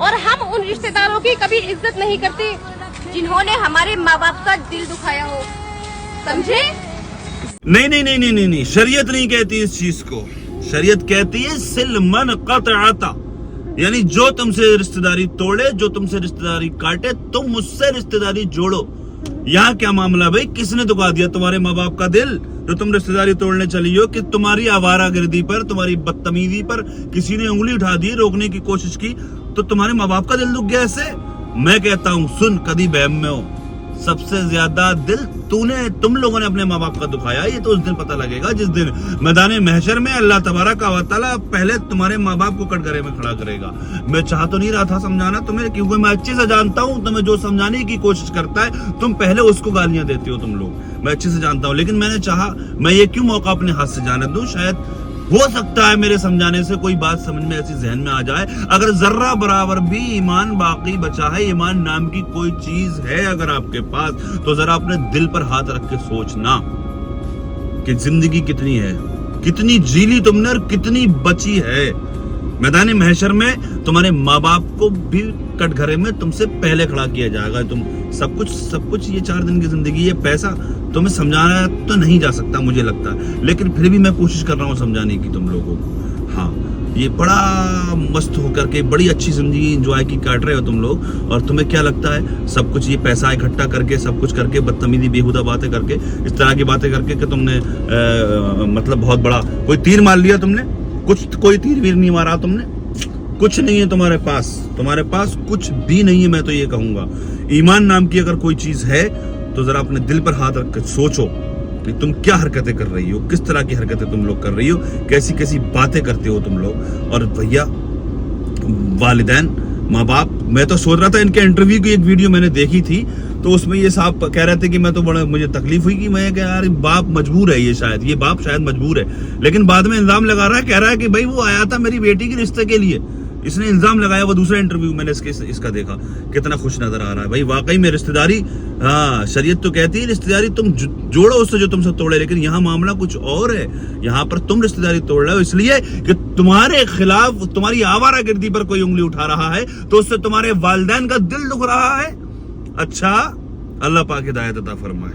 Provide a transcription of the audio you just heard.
اور ہم ان رشتہ داروں کی کبھی عزت نہیں کرتے جنہوں نے ہمارے ماں باپ کا دل دکھایا ہو. سمجھے؟ نہیں, شریعت نہیں کہتی اس چیز کو. شریعت کہتی ہے سل من قطعتا، یعنی جو تم سے رشتہ داری توڑے، جو تم سے رشتہ داری کاٹے، تم مجھ سے رشتہ داری جوڑو. یہاں کیا معاملہ بھائی؟ کس نے دکھا دیا تمہارے ماں باپ کا دل جو تم رشتہ داری توڑنے چلی ہو؟ کہ تمہاری آوارہ گردی پر، تمہاری بدتمیزی پر کسی نے انگلی اٹھا دی، روکنے کی کوشش کی، تو تمہارے ماں باپ کا دل دکھ گیا ایسے؟ میں کہتا ہوں سن، کدی بہم میں ہو. سب سے زیادہ دل تم لوگوں نے اپنے ماں باپ کا دکھایا. یہ تو اس دن پتہ لگے گا جس دن میدان محشر میں اللہ تبارک و تعالیٰ پہلے تمہارے ماں باپ کو کٹگرے میں کھڑا کرے گا. میں چاہ تو نہیں رہا تھا سمجھانا تمہیں، کیونکہ میں اچھے سے جانتا ہوں تمہیں جو سمجھانے کی کوشش کرتا ہے تم پہلے اس کو گالیاں دیتے ہو تم لوگ. میں اچھے سے جانتا ہوں، لیکن میں نے چاہا میں یہ کیوں موقع اپنے ہاتھ سے جانے دوں. شاید ہو سکتا ہے میرے سمجھانے سے کوئی بات سمجھ میں ایسی ذہن میں آ جائے. اگر ذرہ برابر بھی ایمان باقی بچا ہے، ایمان نام کی کوئی چیز ہے اگر آپ کے پاس، تو ذرا اپنے دل پر ہاتھ رکھ کے سوچنا کہ زندگی کتنی ہے، کتنی جیلی تم نے اور کتنی بچی ہے. میدان محشر میں تمہارے ماں باپ کو بھی کٹ گھرے میں تم سے پہلے کھڑا کیا جائے گا. تم سب کچھ یہ 4 دن کی زندگی، یہ پیسہ تمہیں سمجھانا تو نہیں جا سکتا مجھے لگتا ہے، لیکن پھر بھی میں کوشش کر رہا ہوں سمجھانے کی تم لوگوں کو. ہاں، یہ بڑا مست ہو کر کے بڑی اچھی زندگی انجوائے کی کاٹ رہے ہو تم لوگ، اور تمہیں کیا لگتا ہے سب کچھ یہ پیسہ اکٹھا کر کے، سب کچھ کر کے، بدتمیزی بیہودہ باتیں کر کے، اس طرح کی باتیں کر کے کہ تم نے مطلب بہت بڑا کوئی تیر مار لیا تم نے. کوئی تیر ویر نہیں مارا تم نے. کچھ نہیں ہے تمہارے پاس کچھ بھی نہیں ہے. میں تو یہ کہوں گا ایمان نام کی اگر کوئی چیز ہے تو ذرا اپنے دل پر ہاتھ رکھ کے سوچو کہ تم کیا حرکتیں کر رہی ہو، کس طرح کی حرکتیں تم لوگ کر رہی ہو، کیسی باتیں کرتے ہو تم لوگ. اور بھیا والدین، ماں باپ، میں تو سوچ رہا تھا ان کے انٹرویو کی ایک ویڈیو میں نے دیکھی تھی، تو اس میں یہ صاحب کہہ رہے تھے کہ میں تو بڑا مجھے تکلیف ہوئی کہ میں کہ یار باپ مجبور ہے، یہ باپ شاید مجبور ہے. لیکن بعد میں الزام لگا رہا ہے، کہہ رہا ہے کہ بھائی وہ آیا تھا میری بیٹی کے رشتے کے لیے. اس نے الزام لگایا. وہ دوسرا انٹرویو میں نے اس کا دیکھا، کتنا خوش نظر آ رہا ہے. بھائی واقعی میں رشتہ داری، ہاں شریعت تو کہتی ہے رشتہ داری تم جوڑو اس سے جو تم سے توڑے، لیکن یہاں معاملہ کچھ اور ہے. یہاں پر تم رشتہ داری توڑ رہے ہو اس لیے کہ تمہارے خلاف تمہاری آوارہ گردی پر کوئی انگلی اٹھا رہا ہے، تو اس سے تمہارے والدین کا دل دکھ رہا ہے. اچھا، اللہ پاک ہدایت عطا فرمائے.